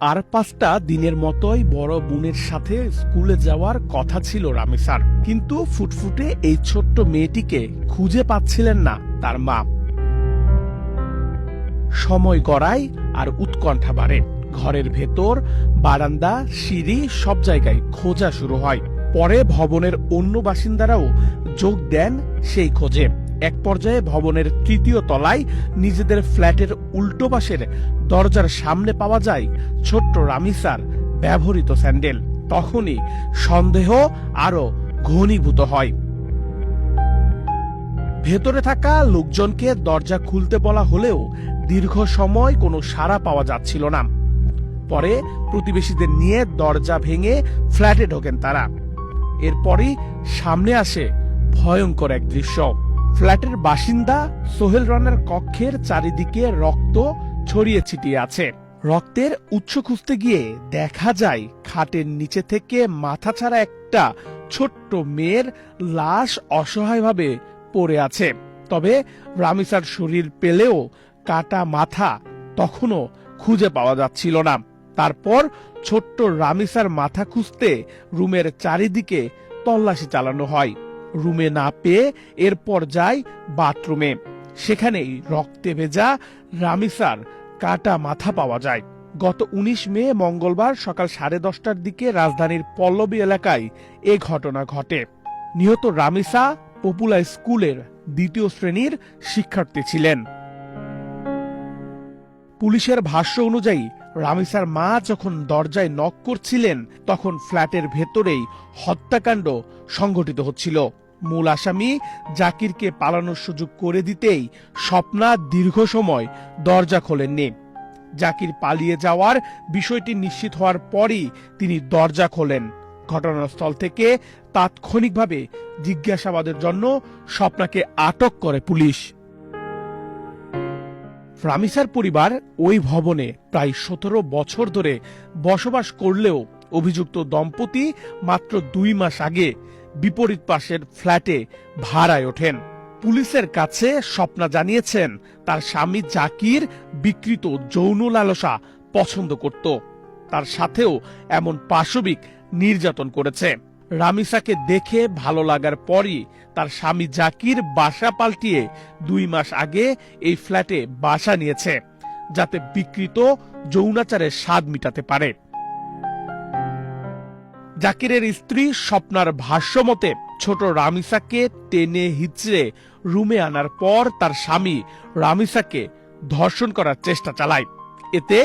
আর 5টা দিনের মতোই বড় বোনের সাথে স্কুলে যাওয়ার কথা ছিল রামিসার, কিন্তু ফুটফুটে এই ছোট্ট মেয়েটিকে খুঁজে পাচ্ছিলেন না তার মা। সময় গড়ায় আর উৎকণ্ঠা বাড়ে। ঘরের ভেতর, বারান্দা, সিঁড়ি সব জায়গায় খোঁজা শুরু হয়। পরে ভবনের অন্য বাসিন্দারাও যোগ দেন সেই খোঁজে। এক পর্যায়ে ভবনের 3য় তলায় নিজেদের ফ্ল্যাটের উল্টো পাশের দরজার সামনে পাওয়া যায় ছোট্ট রামিসার ব্যবহৃত স্যান্ডেল। তখনই সন্দেহ আরো ঘনীভূত হয়। ভেতরে থাকা লোকজনকে দরজা খুলতে বলা হলেও দীর্ঘ সময় কোনো সাড়া পাওয়া যাচ্ছিল না। পরে প্রতিবেশীদের নিয়ে দরজা ভেঙে ফ্ল্যাটে ঢোকেন তারা। এরপরই সামনে আসে ভয়ঙ্কর এক দৃশ্য। ফ্ল্যাটের বাসিন্দা সোহেল রানার কক্ষের চারিদিকে রক্ত ছড়িয়ে ছিটিয়ে আছে। রক্তের উৎস খুঁজতে গিয়ে দেখা যায় খাটের নিচে থেকে মাথা ছাড়া একটা ছোট্ট মেয়ের লাশ অসহায়ভাবে পড়ে আছে। তবে রামিসার শরীর পেলেও কাটা মাথা তখনও খুঁজে পাওয়া যাচ্ছিল না। তারপর ছোট্ট রামিসার মাথা খুঁজতে রুমের চারিদিকে তল্লাশি চালানো হয়। রুমে না পেয়ে এরপর যায় বাথরুমে। সেখানেই রক্তে ভেজা রামিসার কাটা মাথা পাওয়া যায়। গত 19 মে মঙ্গলবার সকাল 10:30টার দিকে রাজধানীর পল্লবী এলাকায় এ ঘটনা ঘটে। নিহত রামিসা পপুলার স্কুলের 2য় শ্রেণীর শিক্ষার্থী ছিলেন। পুলিশের ভাষ্য অনুযায়ী রামিসার মা যখন দরজায় নক করছিলেন তখন ফ্ল্যাটের ভেতরেই হত্যাকাণ্ড সংঘটিত হচ্ছিল। মূল আসামি জাকিরকে পালানোর সুযোগ করে দিতেই স্বপ্না দীর্ঘ সময় দরজা খোলেননি। জাকির পালিয়ে যাওয়ার বিষয়টি নিশ্চিত হওয়ার পরই তিনি দরজা খোলেন। ঘটনাস্থল থেকে তাৎক্ষণিকভাবে জিজ্ঞাসাবাদের জন্য স্বপ্নাকে আটক করে পুলিশ। রামিসার পরিবার ওই ভবনে প্রায় 17 বছর ধরে বসবাস করলেও অভিযুক্ত দম্পতি মাত্র 2 মাস আগে বিপরীত পাশের ফ্ল্যাটে ভাড়ায় ওঠেন। পুলিশের কাছে স্বপ্না জানিয়েছেন তার স্বামী জাকির বিকৃত যৌন লালসা পছন্দ করত। তার সাথেও এমন পাশবিক নির্যাতন করেছে। রামিসাকে দেখে ভালো লাগার পরই তার স্বামী জাকির বাসা পাল্টিয়ে 2 মাস আগে এই ফ্ল্যাটে বাসা নিয়েছে, যাতে বিকৃত যৌনাচারের স্বাদ মিটাতে পারে। জাকিরের স্ত্রী স্বপ্নার ভাষ্যমতে ছোট রামিসাকে টেনে হিচড়ে রুমে আনার পর তার স্বামী রামিসাকে ধর্ষণ করার চেষ্টা চালায়। এতে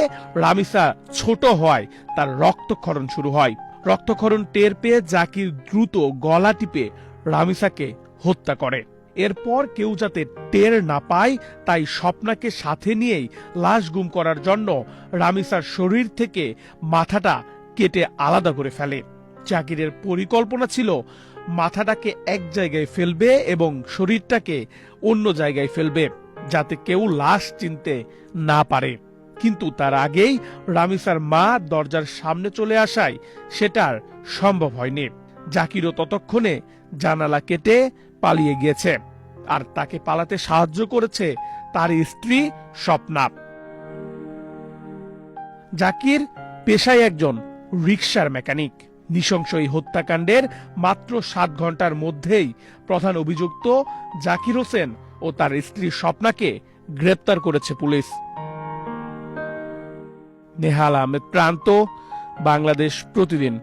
রামিসা ছোট হওয়ায় তার রক্তক্ষরণ শুরু হয়। রক্তক্ষরণ টের পেয়ে জাকির দ্রুত গলা টিপে রামিসাকে হত্যা করে। এরপর কেউ যাতে টের না পায় তাই স্বপ্নাকে সাথে নিয়েই লাশ গুম করার জন্য রামিসার শরীর থেকে মাথাটা কেটে আলাদা করে ফেলে। জাকিরের পরিকল্পনা ছিল মাথাটাকে এক জায়গায় ফেলবে এবং শরীরটাকে অন্য জায়গায় ফেলবে, যাতে কেউ লাশ চিনতে না পারে। কিন্তু তার আগেই রামিসার মা দরজার সামনে চলে আসায় সেটার সম্ভব হয়নি। জাকিরও ততক্ষণে জানালা কেটে পালিয়ে গিয়েছে, আর তাকে পালাতে সাহায্য করেছে তার স্ত্রী স্বপ্না। জাকির পেশায় একজন রিকশার মেকানিক। নৃশংস এই হত্যাকাণ্ডের মাত্র 7 ঘন্টার মধ্যেই প্রধান অভিযুক্ত জাকির হোসেন ও তার স্ত্রী স্বপ্নাকে গ্রেপ্তার করেছে পুলিশ। নেহাল আহমেদ প্রান্ত, বাংলাদেশ প্রতিদিন।